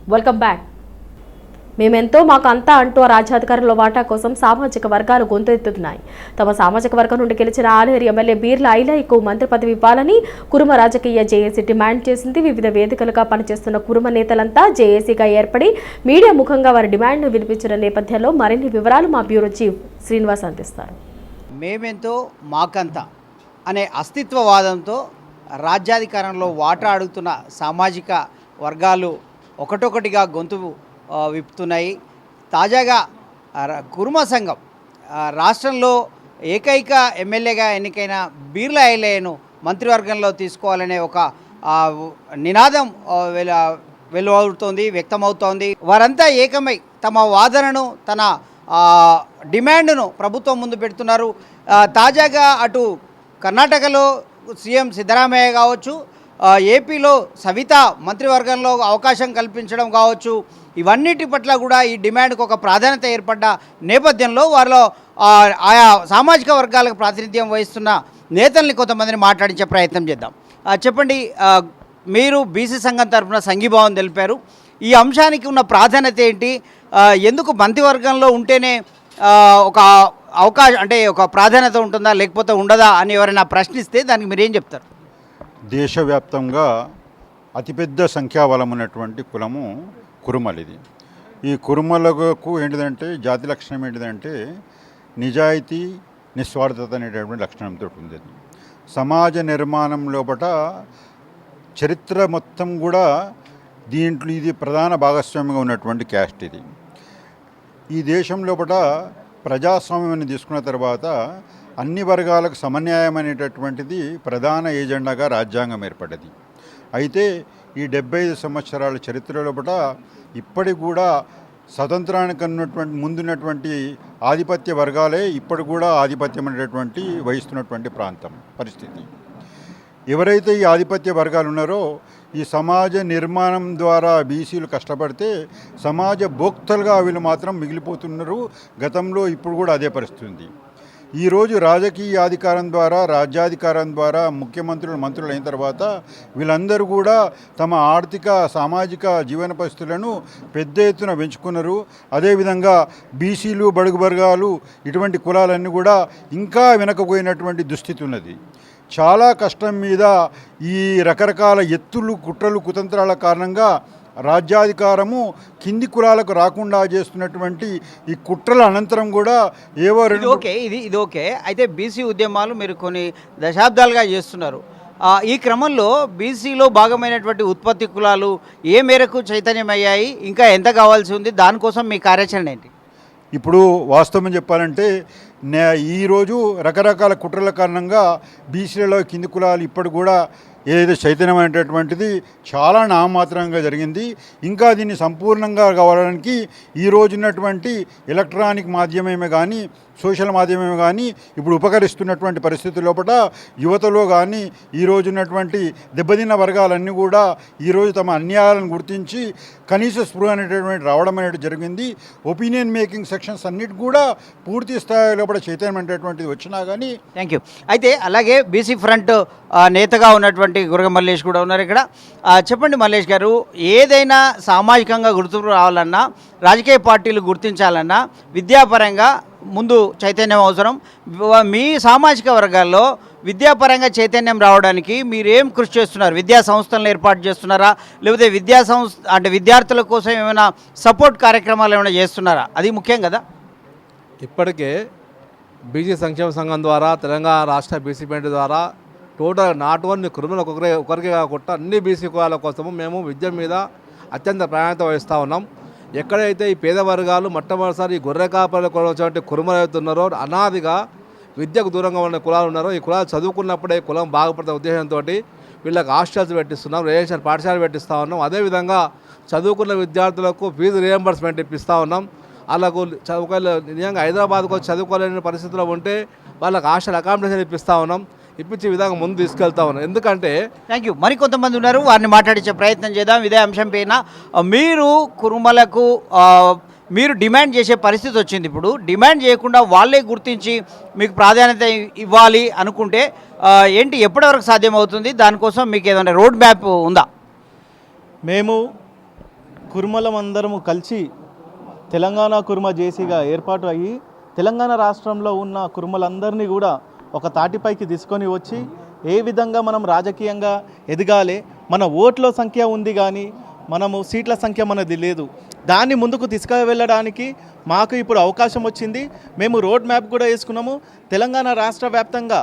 Welcome back. మేమెంతో మాకు అంతా అంటూ రాజ్యాధికారంలో వాటా కోసం సామాజిక వర్గాలు గొంతెత్తుతున్నాయి. తమ సామాజిక వర్గం నుండి గెలిచిన ఆలేరు ఎమ్మెల్యే బీర్ల ఐలయ్యకు మంత్రి పదవి ఇవ్వాలని కురుమ రాజకీయ జేఏసీ డిమాండ్ చేసింది. వివిధ వేదికలుగా పనిచేస్తున్న కురుమ నేతలంతా జేఏసీగా ఏర్పడి మీడియా ముఖంగా వారి డిమాండ్ను వినిపించిన నేపథ్యంలో మరిన్ని వివరాలు మా బ్యూరో చీఫ్ శ్రీనివాస్ అందిస్తారు. మేమెంతో మాకంతా అనే అస్తిత్వవాదంతో రాజ్యాధికారంలో వాటా అడుగుతున్న సామాజిక వర్గాలు ఒకటొకటిగా గొంతు విప్పుతున్నాయి. తాజాగా కురుమ సంఘం రాష్ట్రంలో ఏకైక ఎమ్మెల్యేగా ఎన్నికైన బీర్ల ఐలయ్యను మంత్రివర్గంలో తీసుకోవాలనే ఒక నినాదం వెలువడుతోంది, వ్యక్తమవుతోంది. వారంతా ఏకమై తమ వాదనను, తన డిమాండ్ను ప్రభుత్వం ముందు పెడుతున్నారు. తాజాగా అటు కర్ణాటకలో సీఎం సిద్ధరామయ్య కావచ్చు, ఏపీలో సవిత మంత్రివర్గంలో అవకాశం కల్పించడం కావచ్చు, ఇవన్నిటి పట్ల కూడా ఈ డిమాండ్కు ఒక ప్రాధాన్యత ఏర్పడ్డ నేపథ్యంలో వారిలో ఆయా సామాజిక వర్గాలకు ప్రాతినిధ్యం వహిస్తున్న నేతల్ని కొంతమందిని మాట్లాడించే ప్రయత్నం చేద్దాం. చెప్పండి, మీరు బీసీ సంఘం తరఫున సంఘీభావం తెలిపారు. ఈ అంశానికి ఉన్న ప్రాధాన్యత ఏంటి? ఎందుకు మంత్రివర్గంలో ఉంటేనే ఒక అవకాశం అంటే ఒక ప్రాధాన్యత ఉంటుందా లేకపోతే ఉండదా అని ఎవరైనా ప్రశ్నిస్తే దానికి మీరేం చెప్తారు? దేశవ్యాప్తంగా అతిపెద్ద సంఖ్యాబలం ఉన్నటువంటి కులము కురుమలిది. ఈ కురుమలకు ఏంటిదంటే జాతి లక్షణం ఏంటిదంటే నిజాయితీ, నిస్వార్థత అనేటటువంటి లక్షణంతో ఉంది. సమాజ నిర్మాణం లోపల చరిత్ర మొత్తం కూడా దీంట్లో ఇది ప్రధాన భాగస్వామ్యంగా ఉన్నటువంటి క్యాస్ట్ ఇది. ఈ దేశం లోపల ప్రజాస్వామ్యాన్ని తీసుకున్న తర్వాత అన్ని వర్గాలకు సమన్యాయం అనేటటువంటిది ప్రధాన ఏజెండాగా రాజ్యాంగం ఏర్పడ్డది. అయితే ఈ 75 సంవత్సరాల చరిత్ర లోపల ఇప్పటికి కూడా స్వతంత్రానికి ముందున్నటువంటి ఆధిపత్య వర్గాలే ఇప్పటి కూడా ఆధిపత్యం అనేటటువంటి వహిస్తున్నటువంటి పరిస్థితి. ఎవరైతే ఈ ఆధిపత్య వర్గాలు ఉన్నారో ఈ సమాజ నిర్మాణం ద్వారా బీసీలు కష్టపడితే సమాజ భోక్తలుగా వీళ్ళు మాత్రం మిగిలిపోతున్నారు. గతంలో ఇప్పుడు కూడా అదే పరిస్థితి ఉంది. ఈరోజు రాజకీయ అధికారం ద్వారా, రాజ్యాధికారం ద్వారా ముఖ్యమంత్రులు, మంత్రులు అయిన తర్వాత వీళ్ళందరూ కూడా తమ ఆర్థిక, సామాజిక జీవన పరిస్థితులను పెద్ద ఎత్తున పెంచుకున్నారు. అదేవిధంగా బీసీలు, బడుగు వర్గాలు ఇటువంటి కులాలన్నీ కూడా ఇంకా వెనకపోయినటువంటి దుస్థితి ఉన్నది. చాలా కష్టం మీద ఈ రకరకాల ఎత్తులు, కుట్రలు, కుతంత్రాల కారణంగా రాజ్యాధికారము కింది కులాలకు రాకుండా చేస్తున్నటువంటి ఈ కుట్రల అనంతరం కూడా ఏవో ఇది ఓకే. అయితే బీసీ ఉద్యమాలు మీరు కొన్ని దశాబ్దాలుగా చేస్తున్నారు. ఈ క్రమంలో బీసీలో భాగమైనటువంటి ఉత్పత్తి కులాలు ఏ మేరకు చైతన్యమయ్యాయి, ఇంకా ఎంత కావాల్సి ఉంది, దానికోసం మీ కార్యాచరణ ఏంటి? ఇప్పుడు వాస్తవం చెప్పాలంటే ఈరోజు రకరకాల కుట్రల కారణంగా బీసీలలో కింది కులాలు ఇప్పటి కూడా ఏదైతే చైతన్యమైనటువంటిది చాలా నామమాత్రంగా జరిగింది. ఇంకా దీన్ని సంపూర్ణంగా కావడానికి ఈరోజు ఉన్నటువంటి ఎలక్ట్రానిక్ మాధ్యమమే కానీ, సోషల్ మాధ్యమమే కానీ ఇప్పుడు ఉపకరిస్తున్నటువంటి పరిస్థితి లోపల యువతలో కానీ ఈరోజు ఉన్నటువంటి దెబ్బతిన్న వర్గాలన్నీ కూడా ఈరోజు తమ అన్యాయాలను గుర్తించి కనీస స్పృహ అనేటటువంటి రావడం అనేది జరిగింది. ఒపీనియన్ మేకింగ్ సెక్షన్స్ అన్నిటి కూడా పూర్తి స్థాయి లోపల చైతన్యం అనేటటువంటిది వచ్చినా కానీ. Thank you. అయితే అలాగే బీసీ ఫ్రంట్ నేతగా ఉన్నటువంటి గురగ మల్లేష్ కూడా ఉన్నారు ఇక్కడ. చెప్పండి మల్లేష్ గారు, ఏదైనా సామాజికంగా గుర్తింపు రావాలన్నా, రాజకీయ పార్టీలు గుర్తించాలన్నా విద్యాపరంగా ముందు చైతన్యం అవసరం. మీ సామాజిక వర్గాల్లో విద్యాపరంగా చైతన్యం రావడానికి మీరేం కృషి చేస్తున్నారు? విద్యా సంస్థలను ఏర్పాటు చేస్తున్నారా, లేకపోతే విద్యార్థుల కోసం ఏమైనా సపోర్ట్ కార్యక్రమాలు ఏమైనా చేస్తున్నారా? అది ముఖ్యం కదా. ఇప్పటికే బీసీ సంక్షేమ సంఘం ద్వారా, తెలంగాణ రాష్ట్ర బీసీ పెయింట్ ద్వారా టోటల్ నాట్ ఓన్లీ కురుమలు ఒకరికి కాకుండా అన్ని బీసీ కులాల కోసము మేము విద్య మీద అత్యంత ప్రాధాన్యత వహిస్తూ ఉన్నాం. ఎక్కడైతే ఈ పేద వర్గాలు మొట్టమొదటిసారి ఈ గొర్రె కాపర్ల వచ్చినటువంటి కురుమలు అవుతున్నారో, అనాదిగా విద్యకు దూరంగా ఉన్న కులాలు ఉన్నారో, ఈ కులాలు చదువుకున్నప్పుడే కులం బాగుపడే ఉద్దేశంతో వీళ్ళకి హాస్టల్స్ పెట్టిస్తున్నాం, రేషన్ పాఠశాలలు పెట్టిస్తూ ఉన్నాం. అదేవిధంగా చదువుకున్న విద్యార్థులకు ఫీజు రియంబర్స్మెంట్ ఇప్పిస్తూ ఉన్నాం. వాళ్ళకు నిజంగా హైదరాబాద్కు వచ్చి చదువుకోలేని పరిస్థితిలో ఉంటే వాళ్ళకి హాస్టల్ అకామిడేషన్ ఇప్పిస్తూ ఉన్నాం. ఇప్పించే విధంగా ముందు తీసుకెళ్తా ఉన్నాం. ఎందుకంటే థ్యాంక్ యూ. మరికొంతమంది ఉన్నారు, వారిని మాట్లాడించే ప్రయత్నం చేద్దాం. ఇదే అంశం పైన మీరు కురుమలకు మీరు డిమాండ్ చేసే పరిస్థితి వచ్చింది. ఇప్పుడు డిమాండ్ చేయకుండా వాళ్ళే గుర్తించి మీకు ప్రాధాన్యత ఇవ్వాలి అనుకుంటే ఏంటి, ఎప్పటివరకు సాధ్యమవుతుంది? దానికోసం మీకు ఏదైనా రోడ్ మ్యాప్ ఉందా? మేము కుర్మలం అందరము కలిసి తెలంగాణ కుర్మ జేసీగా ఏర్పాటు అయ్యి తెలంగాణ రాష్ట్రంలో ఉన్న కుర్మలందరినీ కూడా ఒక తాటిపైకి తీసుకొని వచ్చి ఏ విధంగా మనం రాజకీయంగా ఎదగాలి, మన ఓట్ల సంఖ్య ఉంది కానీ మనము సీట్ల సంఖ్య మనది లేదు, దాన్ని ముందుకు తీసుకువెళ్ళడానికి మాకు ఇప్పుడు అవకాశం వచ్చింది. మేము రోడ్ మ్యాప్ కూడా వేసుకున్నాము. తెలంగాణ రాష్ట్ర వ్యాప్తంగా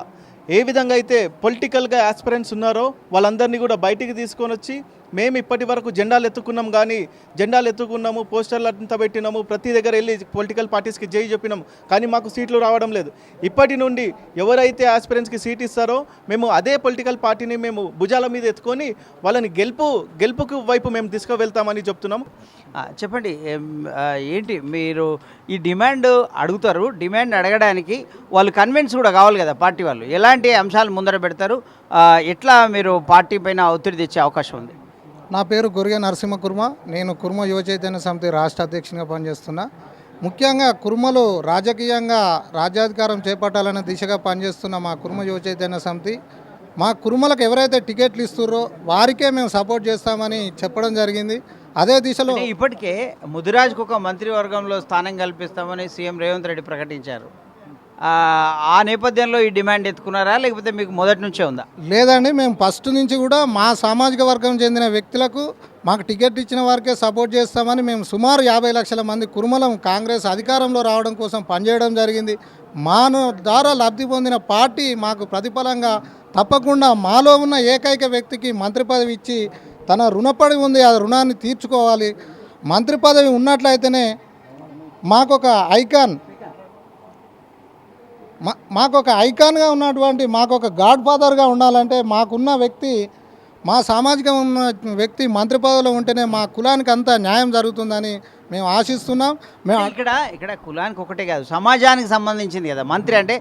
ఏ విధంగా అయితే పొలిటికల్గా ఆస్పిరెంట్స్ ఉన్నారో వాళ్ళందరినీ కూడా బయటికి తీసుకొని వచ్చి మేము ఇప్పటి వరకు జెండాలు ఎత్తుకున్నాం, కానీ జెండాలు ఎత్తుకున్నాము, పోస్టర్లు అంతా పెట్టినాము, ప్రతి దగ్గర వెళ్ళి పొలిటికల్ పార్టీస్కి జై చెప్పినాము, కానీ మాకు సీట్లు రావడం లేదు. ఇప్పటి నుండి ఎవరైతే ఆస్పిరెంట్స్కి సీట్ ఇస్తారో మేము అదే పొలిటికల్ పార్టీని మేము భుజాల మీద ఎత్తుకొని వాళ్ళని గెలుపుకు వైపు మేము తీసుకువెళ్తామని చెప్తున్నాము. చెప్పండి, ఏంటి మీరు ఈ డిమాండ్ అడుగుతారు, డిమాండ్ అడగడానికి వాళ్ళు కన్విన్స్ కూడా కావాలి కదా పార్టీ వాళ్ళు, ఎలాంటి అంశాలు ముందర పెడతారు, ఎట్లా మీరు పార్టీ పైన ఒత్తిడి తెచ్చే అవకాశం ఉంది? నా పేరు గొరిగే నరసింహ కుర్మ. నేను కుర్మ యువ చైతన్య సమితి రాష్ట్ర అధ్యక్షునిగా పనిచేస్తున్నా. ముఖ్యంగా కుర్మలు రాజకీయంగా రాజ్యాధికారం చేపట్టాలనే దిశగా పనిచేస్తున్న మా కుర్మ యువ చైతన్య సమితి మా కుర్మలకు ఎవరైతే టికెట్లు ఇస్తున్నారో వారికే మేము సపోర్ట్ చేస్తామని చెప్పడం జరిగింది. అదే దిశలో ఇప్పటికే ముదిరాజ్కు ఒక మంత్రివర్గంలో స్థానం కల్పిస్తామని సీఎం రేవంత్ రెడ్డి ప్రకటించారు. ఆ నేపథ్యంలో ఈ డిమాండ్ ఎత్తుకున్నారా, లేకపోతే మీకు మొదటి నుంచే ఉందా? లేదండి, మేము ఫస్ట్ నుంచి కూడా మా సామాజిక వర్గం చెందిన వ్యక్తులకు మాకు టికెట్ ఇచ్చిన వారికే సపోర్ట్ చేస్తామని మేము సుమారు 50 లక్షల మంది కుర్మలం కాంగ్రెస్ అధికారంలో రావడం కోసం పనిచేయడం జరిగింది. మా ద్వారా లబ్ధి పొందిన పార్టీ మాకు ప్రతిఫలంగా తప్పకుండా మాలో ఉన్న ఏకైక వ్యక్తికి మంత్రి పదవి ఇచ్చి తన రుణపడి ఉంది, ఆ రుణాన్ని తీర్చుకోవాలి. మంత్రి పదవి ఉన్నట్లయితేనే మాకొక ఐకాన్గా ఉన్నటువంటి మాకొక గాడ్ ఫాదర్గా ఉండాలంటే మాకున్న వ్యక్తి, మా సామాజికం ఉన్న వ్యక్తి మంత్రి పదవిలో ఉంటేనే మా కులానికి అంతా న్యాయం జరుగుతుందని మేము ఆశిస్తున్నాం. మేము ఇక్కడ కులానికి ఒకటే కాదు, సమాజానికి సంబంధించింది కదా మంత్రి అంటే,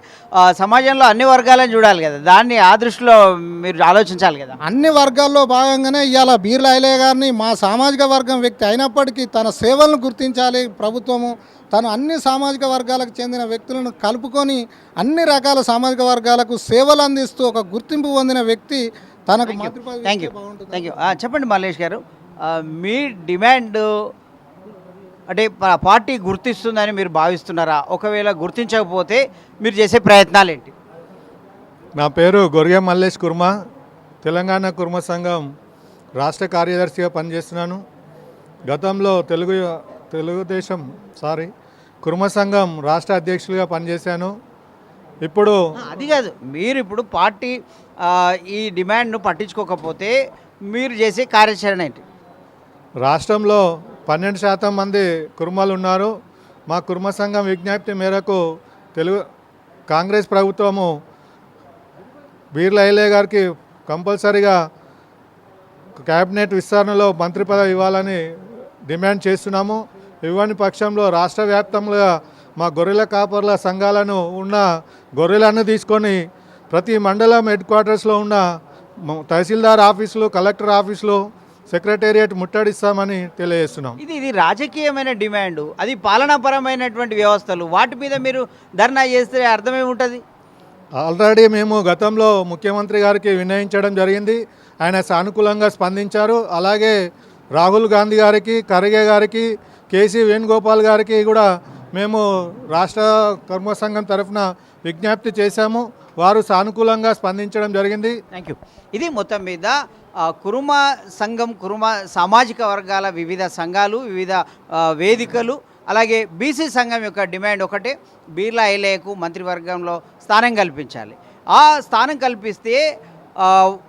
సమాజంలో అన్ని వర్గాలను చూడాలి కదా, దాన్ని ఆ దృష్టిలో మీరు ఆలోచించాలి కదా. అన్ని వర్గాల్లో భాగంగానే ఇవాళ బీర్ల ఐలయ్య గారిని మా సామాజిక వర్గం వ్యక్తి అయినప్పటికీ తన సేవలను గుర్తించాలి ప్రభుత్వము. తను అన్ని సామాజిక వర్గాలకు చెందిన వ్యక్తులను కలుపుకొని అన్ని రకాల సామాజిక వర్గాలకు సేవలు అందిస్తూ ఒక గుర్తింపు పొందిన వ్యక్తి తనకు మంత్రి పదవి ఇస్తే బాగుంటుంది. Thank you. చెప్పండి మల్లేష్ గారు, మీ డిమాండ్ అంటే పార్టీ గుర్తిస్తుందని మీరు భావిస్తున్నారా? ఒకవేళ గుర్తించకపోతే మీరు చేసే ప్రయత్నాలు ఏంటి? నా పేరు గొరిగే మల్లేష్ కుర్మ. తెలంగాణ కుర్మ సంఘం రాష్ట్ర కార్యదర్శిగా పనిచేస్తున్నాను. గతంలో తెలుగుదేశం కుర్మ సంఘం రాష్ట్ర అధ్యక్షులుగా పనిచేశాను. ఇప్పుడు అది కాదు, మీరు ఇప్పుడు పార్టీ ఈ డిమాండ్ను పట్టించుకోకపోతే మీరు చేసే కార్యాచరణ ఏంటి? రాష్ట్రంలో 12% మంది కుర్మలు ఉన్నారు. మా కుర్మ సంఘం విజ్ఞప్తి మేరకు కాంగ్రెస్ ప్రభుత్వము బీర్ల ఐలయ్య గారికి కంపల్సరీగా క్యాబినెట్ విస్తరణలో మంత్రి పదవి ఇవ్వాలని డిమాండ్ చేస్తున్నాము. ఇవ్వని పక్షంలో రాష్ట్ర వ్యాప్తంగా మా గొర్రెల కాపర్ల సంఘాలను ఉన్న గొర్రెలను తీసుకొని ప్రతి మండలం హెడ్ క్వార్టర్స్లో ఉన్న తహసీల్దార్ ఆఫీసులు, కలెక్టర్ ఆఫీసులు, సెక్రటేరియట్ ముట్టడిస్తామని తెలియజేస్తున్నాం. ఇది రాజకీయమైన డిమాండ్, అది పాలనాపరమైనటువంటి వ్యవస్థలు, వాటి మీద మీరు ధర్నా చేస్తే అర్థమేముంటుంది? ఆల్రెడీ మేము గతంలో ముఖ్యమంత్రి గారికి విన్నవించడం జరిగింది. ఆయన సానుకూలంగా స్పందించారు. అలాగే రాహుల్ గాంధీ గారికి, ఖర్గే గారికి, కేసీ వేణుగోపాల్ గారికి కూడా మేము రాష్ట్ర కర్మ సంఘం తరఫున విజ్ఞప్తి చేశాము. వారు సానుకూలంగా స్పందించడం జరిగింది. Thank you. ఇది మొత్తం మీద కురుమ సంఘం, కురుమ సామాజిక వర్గాల వివిధ సంఘాలు, వివిధ వేదికలు, అలాగే బీసీ సంఘం యొక్క డిమాండ్ ఒకటే, బీర్లా ఐలయ్యకు మంత్రివర్గంలో స్థానం కల్పించాలి. ఆ స్థానం కల్పిస్తే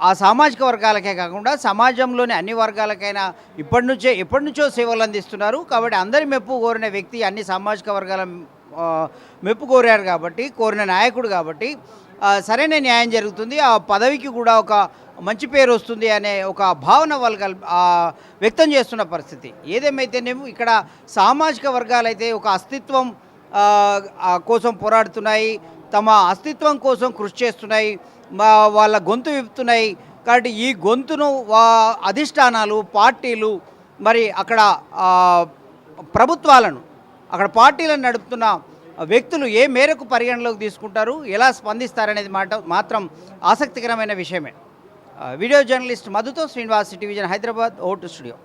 ఆ సామాజిక వర్గాలకే కాకుండా సమాజంలోని అన్ని వర్గాలకైనా ఎప్పటి నుంచో సేవలు అందిస్తున్నారు. కాబట్టి అందరి మెప్పు కోరిన వ్యక్తి, అన్ని సామాజిక వర్గాల మెప్పు కోరారు కాబట్టి, కోరిన నాయకుడు కాబట్టి సరైన న్యాయం జరుగుతుంది, ఆ పదవికి కూడా ఒక మంచి పేరు వస్తుంది అనే ఒక భావన వాళ్ళు వ్యక్తం చేస్తున్న పరిస్థితి. ఏదేమైతేనేమో ఇక్కడ సామాజిక వర్గాలైతే ఒక అస్తిత్వం కోసం పోరాడుతున్నాయి, తమ అస్తిత్వం కోసం కృషి చేస్తున్నాయి, వాళ్ళ గొంతు విప్పుతున్నాయి. కాబట్టి ఈ గొంతును అధిష్టానాలు, పార్టీలు, మరి అక్కడ ప్రభుత్వాలను, అక్కడ పార్టీలను నడుపుతున్న వ్యక్తులు ఏ మేరకు పరిగణలోకి తీసుకుంటారు, ఎలా స్పందిస్తారనేది మాత్రం ఆసక్తికరమైన విషయమే. వీడియో జర్నలిస్ట్ మధుతో శ్రీనివాస్, సిటీ విజన్, హైదరాబాద్. ఓటు స్టూడియో.